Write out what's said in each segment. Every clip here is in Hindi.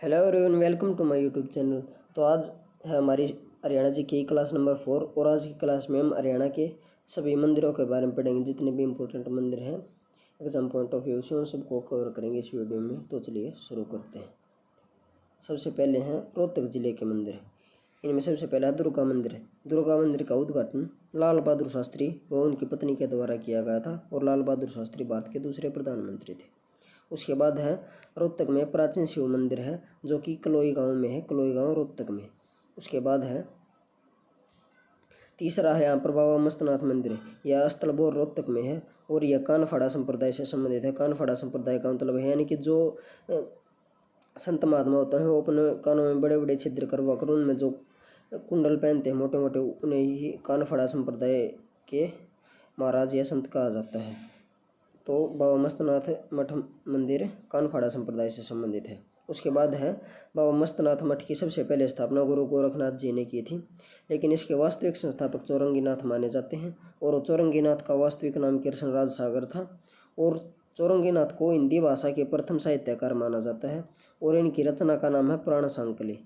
Hello everyone, welcome to my YouTube channel. तो आज है हमारी हरियाणा जी की क्लास नंबर 4 और आज की क्लास में हम हरियाणा के सभी मंदिरों के बारे में पढ़ेंगे। जितने भी इम्पोर्टेंट मंदिर हैं एग्जाम पॉइंट ऑफ व्यू से उन सबको कवर करेंगे इस वीडियो में। तो चलिए शुरू करते हैं। सबसे पहले हैं रोहतक ज़िले के मंदिर। इनमें सबसे पहला दुर्गा मंदिर है। दुर्गा मंदिर का उद्घाटन लाल बहादुर शास्त्री व उनकी पत्नी के द्वारा किया गया था और लाल बहादुर शास्त्री भारत के दूसरे प्रधानमंत्री थे। उसके बाद है रोहतक में प्राचीन शिव मंदिर है जो कि कलोई गांव में है, कलोई गांव रोहतक में। उसके बाद है तीसरा है यहाँ पर बाबा मस्तनाथ मंदिर। यह स्थलबोर रोहतक में है और यह कानफाड़ा संप्रदाय से संबंधित है। कानफाड़ा संप्रदाय का मतलब है यानी कि जो संत महात्मा होते हैं वो अपने कानों में बड़े बड़े छिद्र करवा कर उनमें जो कुंडल पहनते हैं मोटे मोटे, उन्हें ही कानफाड़ा संप्रदाय के महाराज या संत कहा जाता है। तो बाबा मस्तनाथ मठ मंदिर कानफाड़ा संप्रदाय से संबंधित है। उसके बाद है बाबा मस्तनाथ मठ की सबसे पहले स्थापना गुरु गोरखनाथ जी ने की थी, लेकिन इसके वास्तविक संस्थापक चौरंगीनाथ माने जाते हैं और चौरंगीनाथ का वास्तविक नाम कृष्णराज सागर था और चौरंगीनाथ को हिंदी भाषा के प्रथम साहित्यकार माना जाता है और इनकी रचना का नाम है प्राण सांकली।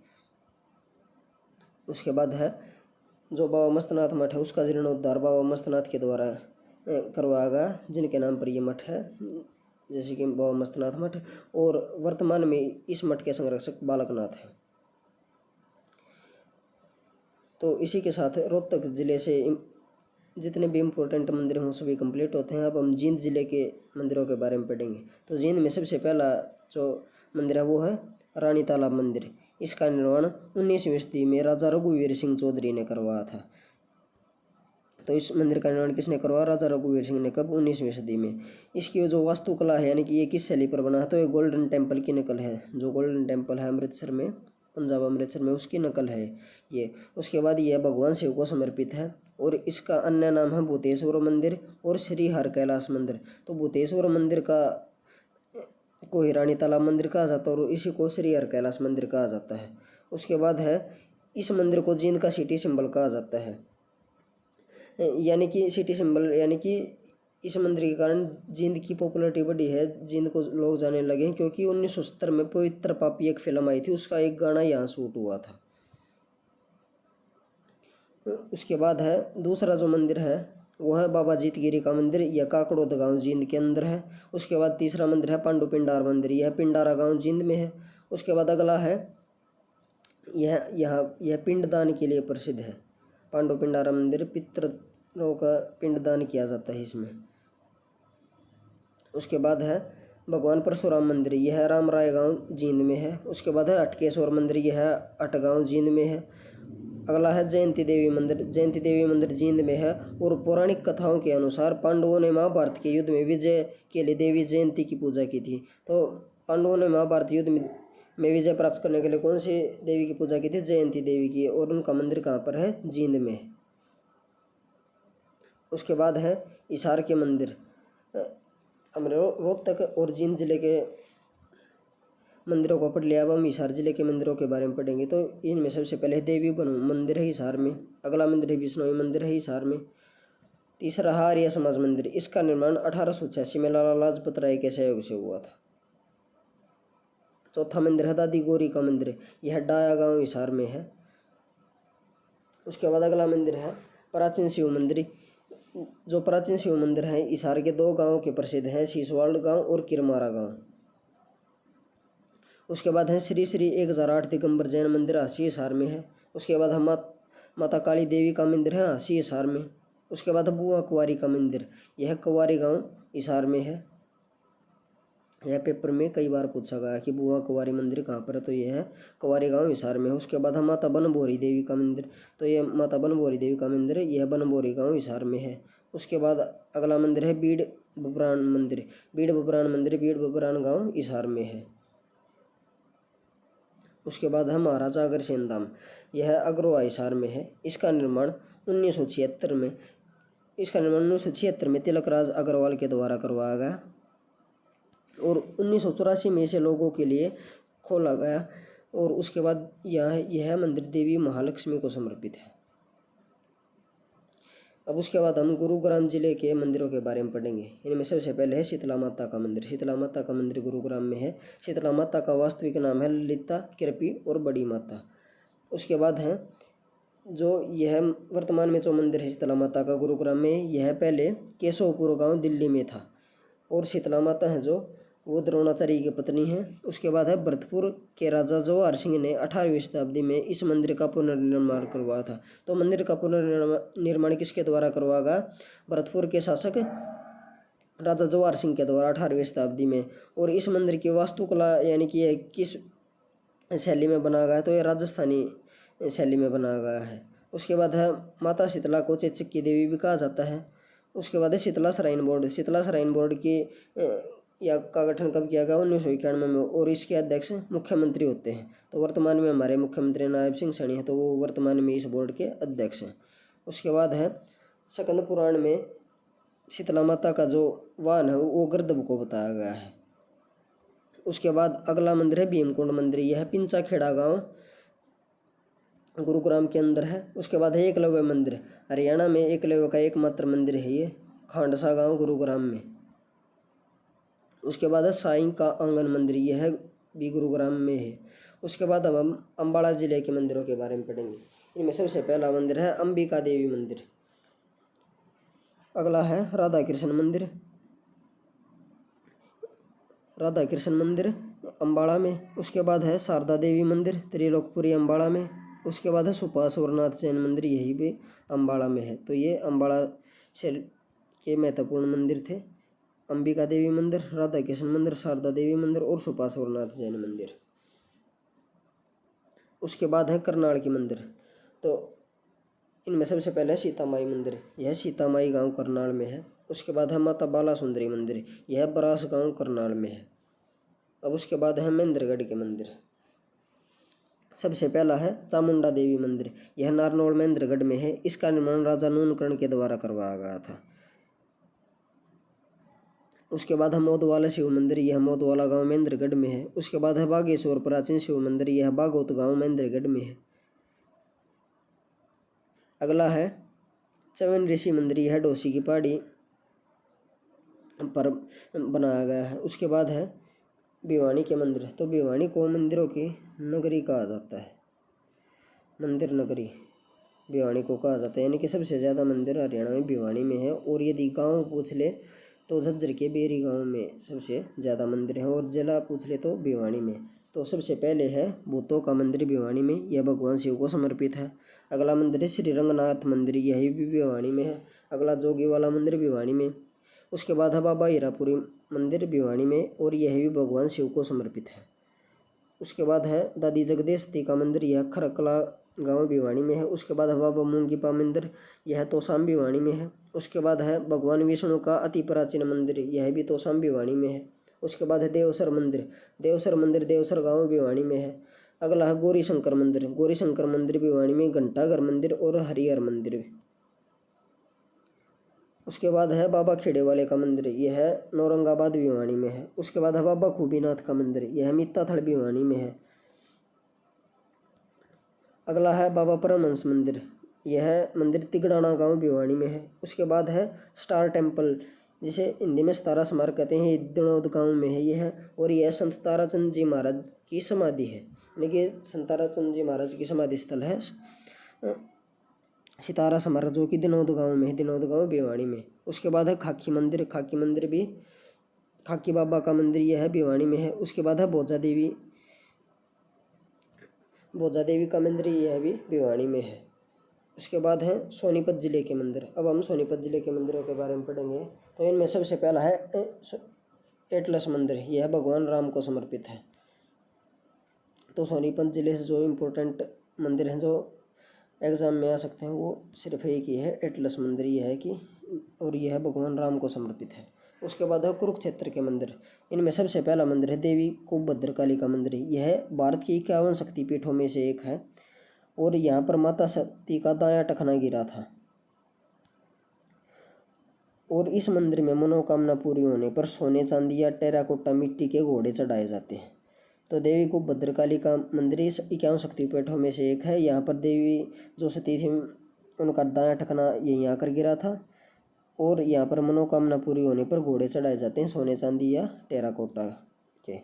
उसके बाद है जो बाबा मस्तनाथ मठ है उसका जीर्णोद्धार बाबा मस्तनाथ के द्वारा करवाया गया, जिनके नाम पर यह मठ है, जैसे कि बाबा मस्तनाथ मठ। और वर्तमान में इस मठ के संरक्षक बालकनाथ हैं। तो इसी के साथ रोहतक ज़िले से जितने भी इम्पोर्टेंट मंदिर हों सभी कंप्लीट होते हैं। अब हम जींद ज़िले के मंदिरों के बारे में पढ़ेंगे। तो जींद में सबसे पहला जो मंदिर है वो है रानी तालाब मंदिर। इसका निर्माण 19वीं सदी में राजा रघुवीर सिंह चौधरी ने करवाया था। तो इस मंदिर का निर्माण किसने करवाया? राजा रघुवीर सिंह ने। कब? 19वीं सदी में। इसकी जो वास्तुकला है यानी कि ये किस शैली पर बना है, तो ये गोल्डन टेम्पल की नकल है। जो गोल्डन टेम्पल है अमृतसर में, पंजाब अमृतसर में, उसकी नकल है ये। उसके बाद यह भगवान शिव को समर्पित है और इसका अन्य नाम है भूतेश्वर मंदिर और श्री हर कैलाश मंदिर। तो भूतेश्वर मंदिर का को ही रानी तालाब मंदिर कहा जाता है और इसी को श्री हर कैलाश मंदिर कहा जाता है। उसके बाद है इस मंदिर को जींद का सिटी सिंबल कहा जाता है, यानी कि सिटी सिंबल, यानी कि इस मंदिर के कारण जींद की पॉपुलैरिटी बढ़ी है, जींद को लोग जाने लगे क्योंकि 1970 में पवित्र पापी एक फिल्म आई थी, उसका एक गाना यहाँ शूट हुआ था। उसके बाद है दूसरा जो मंदिर है वो है बाबा जीतगिरी का मंदिर। यह काकड़ोद गांव जींद के अंदर है। उसके बाद तीसरा मंदिर है पांडु पिंडार मंदिर। यह पिंडारा गांव जींद में है। उसके बाद अगला है यह पिंडदान के लिए प्रसिद्ध है। पांडु पिंडारा मंदिर, पितरों का पिंडदान किया जाता है इसमें। उसके बाद है भगवान परशुराम मंदिर। यह रामराय गांव जींद में है। उसके बाद है हटकेश्वर मंदिर। यह है अटगांव जींद में है। अगला है जयंती देवी मंदिर। जयंती देवी मंदिर जींद में है और पौराणिक कथाओं के अनुसार पांडवों ने महाभारत के युद्ध में विजय के लिए देवी जयंती की पूजा की थी। तो पांडवों ने महाभारत युद्ध में विजय प्राप्त करने के लिए कौन सी देवी की पूजा की थी? जयंती देवी की। और उनका मंदिर कहाँ पर है? जींद में। उसके बाद है हिसार के मंदिर। हमने रोहतक और जींद जिले के मंदिरों को पढ़ लिया। अब हम हिसार जिले के मंदिरों के बारे में पढ़ेंगे। तो इनमें सबसे पहले देवी बन मंदिर है हिसार में। अगला मंदिर है विष्णुई मंदिर है हिसार में। तीसरा है आर्य समाज मंदिर। इसका निर्माण 1886 में लाला लाजपत राय के सहयोग से हुआ था। चौथा मंदिर है दादी गौरी का मंदिर। यह डाया गांव हिसार में है। उसके बाद अगला मंदिर है प्राचीन शिव मंदिर। जो प्राचीन शिव मंदिर है हिसार के दो गांवों के प्रसिद्ध हैं, सीसवाड़ गांव और किरमारा गांव। उसके बाद है श्री श्री 1008 दिगंबर जैन मंदिर हांसी हिसार में है। उसके बाद हम माता काली देवी का मंदिर है हांसी हिसार में। उसके बाद बुआ कुंवारी का मंदिर। यह कुंवारी गांव हिसार में है। यह पेपर में कई बार पूछा गया कि बुआ कुंवारी मंदिर कहाँ पर है, तो यह है कुंवारी गांव हिसार में। उसके बाद हम माता बनभोरी देवी का मंदिर। तो यह माता बनभोरी देवी का मंदिर है, यह बनभोरी गांव हिसार में है। उसके बाद अगला मंदिर है बीड़ बब्रान मंदिर। बीड़ बब्रान मंदिर बीड़ बब्रान गांव हिसार में है। उसके बाद है महाराजा अग्रसेन धाम। यह अग्रवा हिसार में है। इसका निर्माण 1976 में तिलक राज अग्रवाल के द्वारा करवाया गया और 1984 में इसे लोगों के लिए खोला गया। और उसके बाद यह मंदिर देवी महालक्ष्मी को समर्पित है। अब उसके बाद हम गुरुग्राम जिले के मंदिरों के बारे में पढ़ेंगे। इनमें सबसे पहले है शीतला माता का मंदिर। शीतला माता का मंदिर गुरुग्राम में है। शीतला माता का वास्तविक नाम है ललिता कृपी और बड़ी माता। उसके बाद है जो यह वर्तमान में जो मंदिर है शीतला माता का गुरुग्राम में, यह पहले केशवपुर गांव दिल्ली में था। और शीतला माता है जो वो द्रोणाचार्य की पत्नी है। उसके बाद है भरतपुर के राजा जवाहर सिंह ने 18वीं शताब्दी में इस मंदिर का पुनर्निर्माण करवाया था। तो मंदिर का पुनर्निर्माण किसके द्वारा करवाया गया? भरतपुर के शासक राजा जवाहर सिंह के द्वारा 18वीं शताब्दी में। और इस मंदिर की वास्तुकला यानी कि यह किस शैली में बनाया गया है? तो यह राजस्थानी शैली में बनाया गया है। उसके बाद है माता शीतला को चेचक की देवी भी कहा जाता है। उसके बाद है Sheetla shrine board. Sheetla shrine board की या का गठन कब किया गया? 1991 में। और इसके अध्यक्ष मुख्यमंत्री होते हैं। तो वर्तमान में हमारे मुख्यमंत्री नायब सिंह सैनी हैं, तो वो वर्तमान में इस बोर्ड के अध्यक्ष हैं। उसके बाद है स्कंद पुराण में शीतला माता का जो वाहन है वो गर्दभ को बताया गया है। उसके बाद अगला मंदिर है भीमकुंड मंदिर। यह पिंचाखेड़ा गांव गुरुग्राम के अंदर है। उसके बाद है एकलव्य मंदिर। हरियाणा में एकलव्य का एकमात्र मंदिर है ये, खांडसा गांव गुरुग्राम में। उसके बाद है साईं का आंगन मंदिर, यह भी गुरुग्राम में है। उसके बाद अब हम अम्बाला जिले के मंदिरों के बारे में पढ़ेंगे। इनमें सबसे पहला मंदिर है अंबिका देवी मंदिर। अगला है राधा कृष्ण मंदिर। राधा कृष्ण मंदिर अम्बाड़ा में। उसके बाद है शारदा देवी मंदिर त्रिलोकपुरी अम्बाड़ा में। उसके बाद है सुपाश्वरनाथ जैन मंदिर, यही भी अम्बाड़ा में है। तो ये अम्बाड़ा शहर के महत्वपूर्ण मंदिर थे। अंबिका देवी मंदिर, राधा कृष्ण मंदिर, शारदा देवी मंदिर और सुपाश्वरनाथ जैन मंदिर। उसके बाद है करनाल की मंदिर। तो इनमें सबसे पहले सीता माई मंदिर। यह सीता माई गाँव करनाल में है। उसके बाद है माता बाला सुंदरी मंदिर। यह बरास गाँव करनाल में है। अब उसके बाद है महेंद्रगढ़ के मंदिर। सबसे पहला है चामुंडा देवी मंदिर। यह नारनौल महेंद्रगढ़ में है। इसका निर्माण राजा नूनकर्ण के द्वारा करवाया गया था। उसके बाद है मोदवाला शिव मंदिर। यह मोदवाला गांव महेंद्रगढ़ में है। उसके बाद है बागेश्वर प्राचीन शिव मंदिर। यह बागोत गांव महेंद्रगढ़ में है। अगला है चवन ऋषि मंदिर। यह डोसी की पहाड़ी पर बनाया गया है। उसके बाद है भिवानी के मंदिर। तो भिवानी को मंदिरों की नगरी कहा जाता है, मंदिर नगरी भिवानी को कहा जाता है। यानी कि सबसे ज़्यादा मंदिर हरियाणा में भिवानी में है। और यदि गांव पूछ ले तो झज्जर के बेरी गांव में सबसे ज़्यादा मंदिर है। और जिला पूछ ले तो भिवानी में। तो सबसे पहले है भूतों का मंदिर भिवानी में, यह भगवान शिव को समर्पित है। अगला मंदिर है श्री रंगनाथ मंदिर, यही भी भिवानी में है। अगला जोगी वाला मंदिर भिवानी में। उसके बाद है बाबा हीरापुरी मंदिर भिवानी में, और यह भी भगवान शिव को समर्पित है। उसके बाद है दादी जगदेशती का मंदिर, यह खरकला गांव भिवानी में है। उसके बाद है बाबा मूंगीपा मंदिर, यह तोशाम भिवानी में है। उसके बाद है भगवान विष्णु का अति प्राचीन मंदिर, यह भी तोशाम भिवानी में है। उसके बाद है देवसर मंदिर। देवसर मंदिर देवसर गांव भिवानी में है। अगला है गौरी शंकर मंदिर। गौरी शंकर मंदिर भिवानी में घंटाघर मंदिर और हरिहर मंदिर। उसके बाद है बाबा खेड़े वाले का मंदिर, यह नौरंगाबाद भिवानी में है। उसके बाद है बाबा खूबीनाथ का मंदिर, यह मित्ताथड़ भिवानी में है। अगला है बाबा परमहंस मंदिर, यह मंदिर तिगड़ाना गांव भिवानी में है। उसके बाद है स्टार टेम्पल, जिसे हिंदी में सितारा स्मारक कहते हैं, ये दिनौद गांव में है यह। और यह संत ताराचंद जी महाराज की समाधि है, यानी कि संत ताराचंद जी महाराज की समाधि स्थल है सितारा स्मारक, जो कि दिनौद गांव में है, दिनौद गांव भिवानी में। उसके बाद है खाकी मंदिर। खाकी मंदिर भी खाकी बाबा का मंदिर यह है भिवानी में है। उसके बाद है भोजा देवी का मंदिर, यह भी भिवानी में है। उसके बाद है सोनीपत जिले के मंदिर। अब हम सोनीपत जिले के मंदिरों के बारे में पढ़ेंगे। तो इनमें सबसे पहला है एटलस मंदिर, यह भगवान राम को समर्पित है। तो सोनीपत जिले से जो इम्पोर्टेंट मंदिर हैं जो एग्जाम में आ सकते हैं वो सिर्फ एक ही है, एटलस मंदिर यह है कि, और यह भगवान राम को समर्पित है। उसके बाद है कुरुक्षेत्र के मंदिर। इनमें सबसे पहला मंदिर है देवी को भद्रकाली का मंदिर, यह भारत की 51 शक्तिपीठों में से एक है। और यहाँ पर माता सती का दायां टखना गिरा था। और इस मंदिर में मनोकामना पूरी होने पर सोने चांदी या टेराकोटा मिट्टी के घोड़े चढ़ाए जाते हैं। तो देवी को भद्रकाली का मंदिर इस 51 शक्तिपीठों में से एक है। यहाँ पर देवी जो सती थी उनका दायां टखना ये यहाँ कर गिरा था। और यहाँ पर मनोकामना पूरी होने पर घोड़े चढ़ाए जाते हैं सोने चांदी या टेराकोटा के।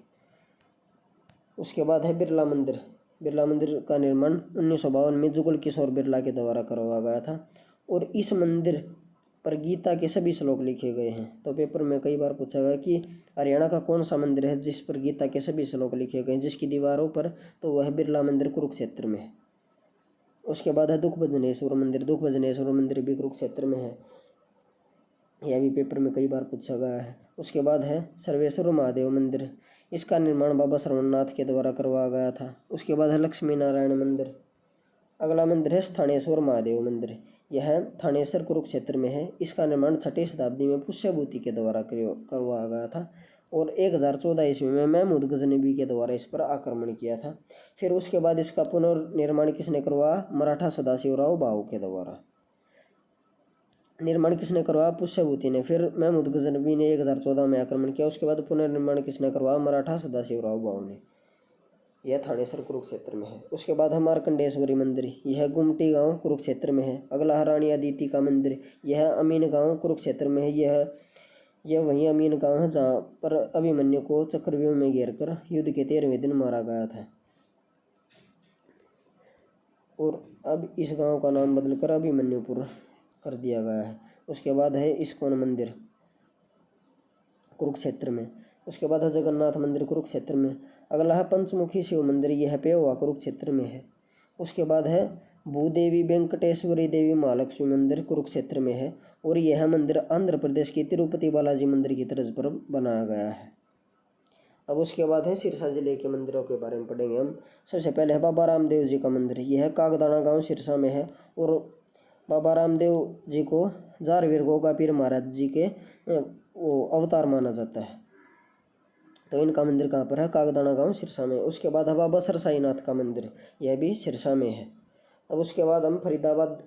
उसके बाद है बिरला मंदिर। बिरला मंदिर का निर्माण 1952 में जुगल किशोर बिरला के द्वारा करवाया गया था। और इस मंदिर पर गीता के सभी श्लोक लिखे गए हैं। तो पेपर में कई बार पूछा गया कि हरियाणा का कौन सा मंदिर है जिस पर गीता के सभी श्लोक लिखे गए हैं, जिसकी दीवारों पर, तो वह बिरला मंदिर कुरुक्षेत्र में है। उसके बाद है दुख भजनेश्वर मंदिर। दुख भजनेश्वर मंदिर भी कुरुक्षेत्र में है, यह भी पेपर में कई बार पूछा गया है। उसके बाद है सर्वेश्वर महादेव मंदिर। इसका निर्माण बाबा श्रवणनाथ के द्वारा करवाया गया था। उसके बाद है लक्ष्मी नारायण मंदिर। अगला मंदिर है स्थानेश्वर महादेव मंदिर। यह थानेश्वर कुरुक्षेत्र में है। इसका निर्माण 6वीं शताब्दी में पुष्यभूति के द्वारा करवाया गया था। और 1014 ईस्वी में महमूद गजनबी के द्वारा इस पर आक्रमण किया था। फिर उसके बाद इसका पुनर्निर्माण किसने करवाया? मराठा सदाशिवराव भाऊ के द्वारा। निर्माण किसने करवाया? पुष्यभूति ने। फिर महमूद गजनबी ने 1014 में आक्रमण किया। उसके बाद पुनर्निर्माण किसने करवाया? मराठा सदाशिवराव भाऊ ने। यह थानेश्वर कुरुक्षेत्र में है। उसके बाद है मार्कंडेश्वरी मंदिर। यह गुमटी गांव कुरुक्षेत्र में है। अगला है रानी अदिति का मंदिर। यह अमीन गांव कुरुक्षेत्र में है। यह वही अमीन गांव है जहाँ पर अभिमन्यु को चक्रव्यूह में घेर कर युद्ध के 13वें दिन मारा गया था। और अब इस गांव का नाम बदलकर अभिमन्युपुर कर दिया गया है। उसके बाद है इस्कॉन मंदिर कुरुक्षेत्र में। उसके बाद है जगन्नाथ मंदिर कुरुक्षेत्र में। अगला है पंचमुखी शिव मंदिर। यह पेवा कुरुक्षेत्र में है। उसके बाद है भूदेवी वेंकटेश्वरी देवी महालक्ष्मी मंदिर कुरुक्षेत्र में है। और यह मंदिर आंध्र प्रदेश की तिरुपति बालाजी मंदिर की तर्ज पर बनाया गया है। अब उसके बाद है सिरसा जिले के मंदिरों के बारे में पढ़ेंगे हम। सबसे पहले है बाबा रामदेव जी का मंदिर। यह कागदाना गांव सिरसा में है। और बाबा रामदेव जी को जारवीर गोगा पीर महाराज जी के अवतार माना जाता है। तो इनका मंदिर कहाँ पर है? कागदाना गांव सिरसा में। उसके बाद है बाबा सरसाईनाथ का मंदिर। यह भी सिरसा में है। अब उसके बाद हम फरीदाबाद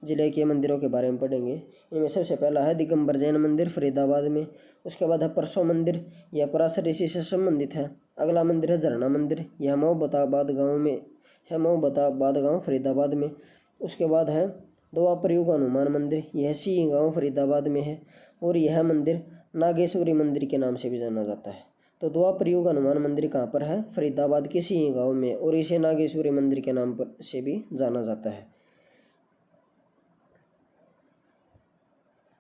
जिले के मंदिरों के बारे में पढ़ेंगे। इनमें सबसे पहला है दिगंबर जैन मंदिर फरीदाबाद में। उसके बाद है परसों मंदिर। यह पराशर ऋषि से संबंधित है। अगला मंदिर है झरना मंदिर। यह मोहब्बताबाद गाँव में है। मोहब्बताबाद गाँव फरीदाबाद में। उसके बाद है द्वापर युग हनुमान मंदिर। यह सी गाँव फरीदाबाद में है। और यह मंदिर नागेश्वरी मंदिर के नाम से भी जाना जाता है। तो द्वापर युग हनुमान मंदिर कहाँ पर है? फरीदाबाद के सी गाँव में। और इसे नागेश्वरी मंदिर के नाम पर से भी जाना जाता है।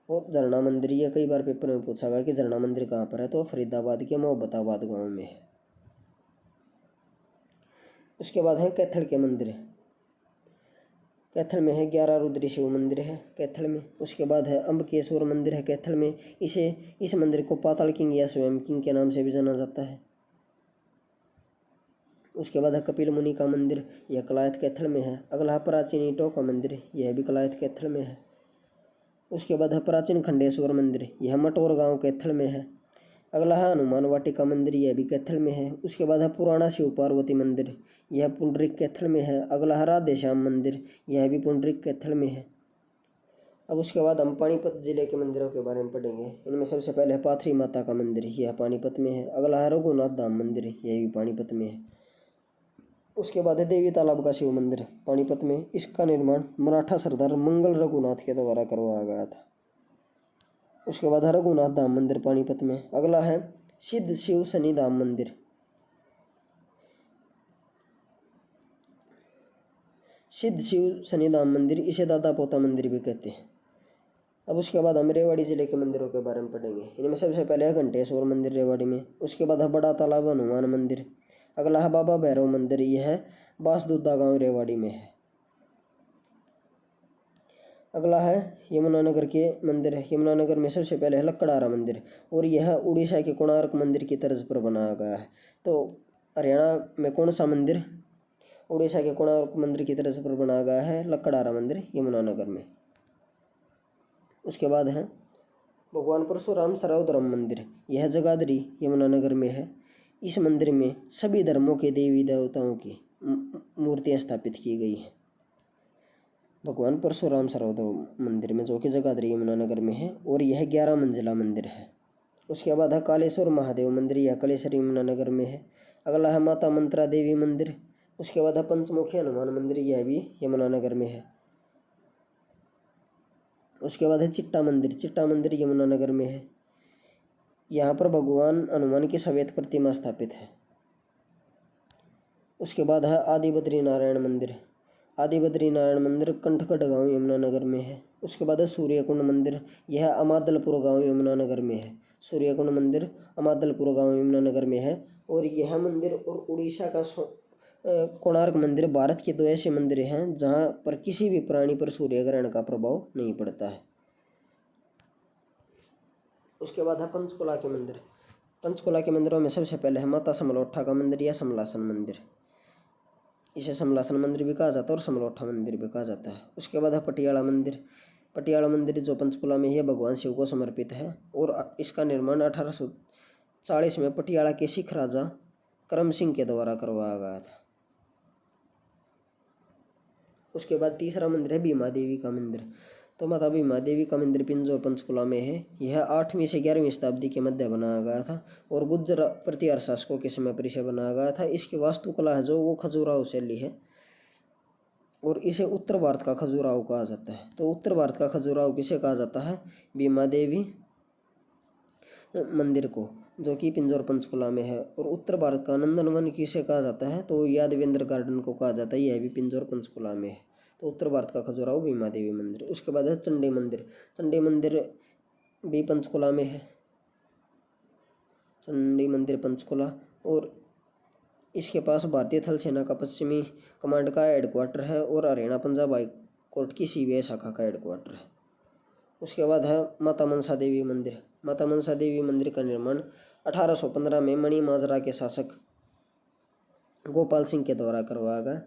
और झरना मंदिर, यह कई बार पेपर में पूछा गया कि झरना मंदिर कहाँ पर है? तो फरीदाबाद के मोहब्बताबाद गाँव में है। उसके बाद है कैथल के मंदिर। कैथल में है 11 रुद्री शिव मंदिर है कैथल में। उसके बाद है अम्बकेश्वर मंदिर है कैथल में। इस मंदिर को पाताल किंग या स्वयं किंग के नाम से भी जाना जाता है। उसके बाद है कपिल मुनि का मंदिर। यह कलायत कैथल में है। अगला है प्राचीन ईंटों का मंदिर। यह भी कलायत कैथल में है। उसके बाद है प्राचीन खंडेश्वर मंदिर। यह मटोर गाँव कैथल में है। अगला है हनुमान वाटिका मंदिर। यह भी कैथल में है। उसके बाद है पुराना शिव पार्वती मंदिर। यह पुंडरिक कैथल में है। अगला है राधे श्याम मंदिर। यह भी पुंडरिक कैथल में है। अब उसके बाद हम पानीपत जिले के मंदिरों के बारे में पढ़ेंगे। इनमें सबसे पहले है पाथरी माता का मंदिर। यह पानीपत में है। अगला है रघुनाथ धाम मंदिर। यह भी पानीपत में है। उसके बाद है देवी तालाब का शिव मंदिर पानीपत में। इसका निर्माण मराठा सरदार मंगल रघुनाथ के द्वारा करवाया गया था। उसके बाद है रघुनाथ धाम मंदिर पानीपत में। अगला है सिद्ध शिव शनि धाम मंदिर। सिद्ध शिव शनि धाम मंदिर, इसे दादा पोता मंदिर भी कहते हैं। अब उसके बाद हम रेवाड़ी जिले के मंदिरों के बारे में पढ़ेंगे। इनमें सबसे पहले है घंटेश्वर मंदिर रेवाड़ी में। उसके बाद है बड़ा तालाब हनुमान मंदिर। अगला है बाबा भैरव मंदिर। यह है बासदुद्दा गांव रेवाड़ी में है। अगला है यमुनानगर के मंदिर। यमुनानगर में सबसे पहले है लक्कड़ारा मंदिर। और यह उड़ीसा के कोणार्क मंदिर की तर्ज पर बनाया गया है। तो हरियाणा में कौन सा मंदिर उड़ीसा के कोणार्क मंदिर की तर्ज पर बनाया गया है? लक्कड़ारा मंदिर यमुनानगर में। उसके बाद है भगवान परशुराम सरोदरम मंदिर। यह जगाधरी यमुनानगर में है। इस मंदिर में सभी धर्मों के देवी देवताओं की मूर्तियां स्थापित की गई हैं। भगवान परशुराम सरोवर मंदिर में, जो कि जगाधरी यमुनानगर में है। और यह 11 मंजिला मंदिर है। उसके बाद है कालेश्वर महादेव मंदिर। यह कालेश्वर यमुनानगर में है। अगला है माता मंत्रा देवी मंदिर। उसके बाद है पंचमुखी हनुमान मंदिर। यह भी यमुनानगर में है। उसके बाद है चिट्टा मंदिर। चिट्टा मंदिर यमुनानगर में है। यहाँ पर भगवान हनुमान की श्वेत प्रतिमा स्थापित है। उसके बाद है आदि बद्री नारायण मंदिर। आदि बद्री नारायण मंदिर कंठकट गांव यमुनानगर में है। उसके बाद है सूर्यकुंड मंदिर। यह अमादलपुर गांव यमुनानगर में है। सूर्यकुंड मंदिर अमादलपुर गांव यमुनानगर में है। और यह मंदिर और उड़ीसा का कोणार्क मंदिर भारत के दो ऐसे मंदिर हैं जहां पर किसी भी प्राणी पर सूर्य ग्रहण का प्रभाव नहीं पड़ता है। उसके बाद है पंचकुला के मंदिर। पंचकुला के मंदिरों में सबसे पहले है माता समलोठा का मंदिर या समलासन मंदिर। इसे समलासन मंदिर भी कहा जाता है और समलोठा मंदिर भी कहा जाता है। उसके बाद है पटियाला मंदिर। पटियाला मंदिर जो पंचकुला में है भगवान शिव को समर्पित है और इसका निर्माण 1840 में पटियाला के सिख राजा करम सिंह के द्वारा करवाया गया था। उसके बाद तीसरा मंदिर है भीमा देवी का मंदिर। तो माता भीमा देवी का मंदिर पिंजौर पंचकुला में है। यह 8वीं से 11वीं शताब्दी के मध्य बनाया गया था और गुज्जर प्रतिहार शासकों के समय पर इसे बनाया गया था। इसकी वास्तुकला है जो वो खजुराहो शैली है और इसे उत्तर भारत का खजुराहो कहा जाता है। तो उत्तर भारत का खजुराहो किसे कहा जाता है? भीमा देवी मंदिर को, जो कि पिंजौर पंचकुला में है। और उत्तर भारत का नंदनवन किसे कहा जाता है? तो यादवेंद्र गार्डन को कहा जाता है। यह भी पिंजौर पंचकुला में है। तो उत्तर भारत का खजुराहो भीमा देवी मंदिर। उसके बाद है चंडी मंदिर। चंडी मंदिर भी पंचकुला में है। चंडी मंदिर पंचकुला। और इसके पास भारतीय थल सेना का पश्चिमी कमांड का हेडक्वार्टर है और हरियाणा पंजाब हाई कोर्ट की CBI शाखा का हेडक्वार्टर है। उसके बाद है माता मनसा देवी मंदिर। माता मनसा देवी मंदिर का निर्माण 1815 में मणि माजरा के शासक गोपाल सिंह के द्वारा करवाया गया।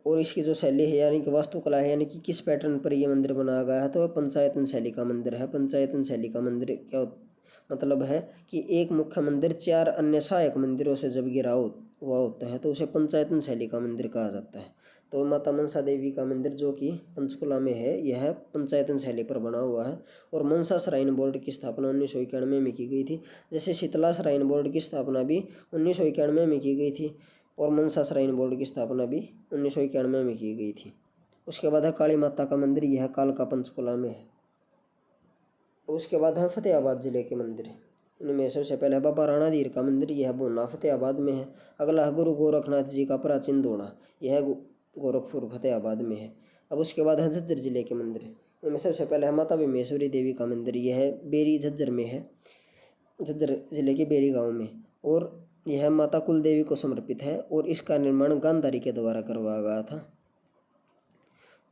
और इसकी जो शैली है यानी कि वास्तुकला है यानी कि किस पैटर्न पर यह मंदिर बनाया गया है, तो पंचायतन शैली का मंदिर है। पंचायतन शैली का मंदिर क्या मतलब है कि एक मुख्य मंदिर 4 अन्य सहायक मंदिरों से जब घिरा हुआ होता है तो उसे पंचायतन शैली का मंदिर कहा जाता है। तो माता मनसा देवी का मंदिर जो कि पंचकुला में है यह पंचायतन शैली पर बना हुआ है। और मनसा श्राइन बोर्ड की स्थापना 1991 में की गई थी। जैसे शीतला श्राइन बोर्ड की स्थापना भी 1991 में की गई थी और मनसा श्राइन बोर्ड की स्थापना भी 1991 में की गई थी। उसके बाद है काली माता का मंदिर। यह कालका पंचकुला में है। उसके बाद है फतेहाबाद जिले के मंदिर। इनमें सबसे पहले बाबा राणाधीर का मंदिर। यह बोना फतेहाबाद में है। अगला है गुरु गोरखनाथ जी का प्राचीन दोना। यह गोरखपुर फतेहाबाद में है। अब उसके बाद है झज्जर जिले के मंदिर। इनमें सबसे पहले है माता भीमेश्वरी देवी का मंदिर। यह बेरी झज्जर में है, झज्जर जिले के बेरी गाँव में। और यह माता कुल देवी को समर्पित है और इसका निर्माण गांधारी के द्वारा करवाया गया था,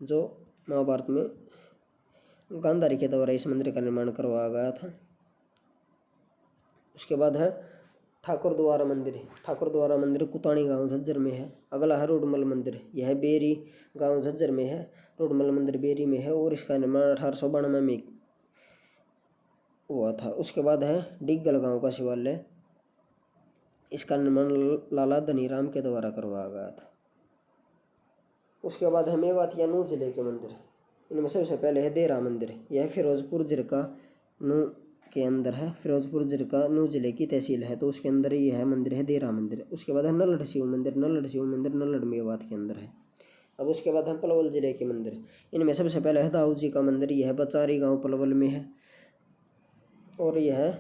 जो महाभारत में गांधारी के द्वारा इस मंदिर का निर्माण करवाया गया था। उसके बाद है ठाकुर द्वारा मंदिर। ठाकुर द्वारा मंदिर कुताणी गांव झज्जर में है। अगला है रोडमल मंदिर। यह बेरी गांव झज्जर में है। रोडमल मंदिर बेरी में है और इसका निर्माण 1892 में हुआ था। उसके बाद है डिग्गल गांव का शिवालय। इसका निर्माण लाला धनीराम के द्वारा करवाया गया था। उसके बाद है मेवात या नूह जिले के मंदिर। इनमें सबसे पहले है देरा मंदिर। यह फिरोजपुर जिरका नूह के अंदर है। फिरोजपुर जिरका नूह जिले की तहसील है तो उसके अंदर ही यह मंदिर है देरा मंदिर। उसके बाद है नल्लड़ शिव मंदिर। नल्लड़ शिव मंदिर नल्लड़ मेवात के अंदर है। अब उसके बाद है पलवल जिले के मंदिर। इनमें सबसे पहले है दाऊ जी का मंदिर। यह बचारी गांव पलवल में है और यह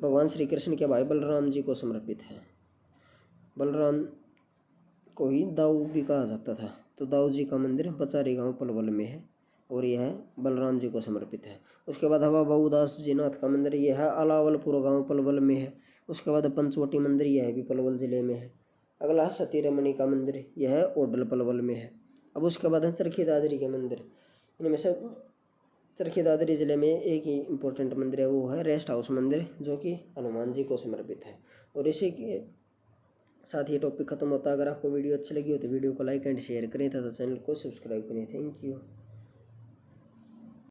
भगवान श्री कृष्ण के भाई बलराम जी को समर्पित है। बलराम को ही दाऊ भी कहा जाता था। तो दाऊ जी का मंदिर बचारी गांव पलवल में है और यह बलराम जी को समर्पित है। उसके बाद हवा बहुदास जी नाथ का मंदिर। यह अलावलपुर गांव पलवल में है। उसके बाद पंचवटी मंदिर। यह भी पलवल जिले में है। अगला है सती रमणी का मंदिर। यह ओडल पलवल में है। अब उसके बाद है चरखी दादरी के मंदिर। इनमें से चरखी दादरी जिले में एक ही इम्पोर्टेंट मंदिर है, वो है रेस्ट हाउस मंदिर, जो कि हनुमान जी को समर्पित है। और इसी के साथ ये टॉपिक खत्म होता है। अगर आपको वीडियो अच्छी लगी हो तो वीडियो को लाइक एंड शेयर करें तथा चैनल को सब्सक्राइब करें। Thank you.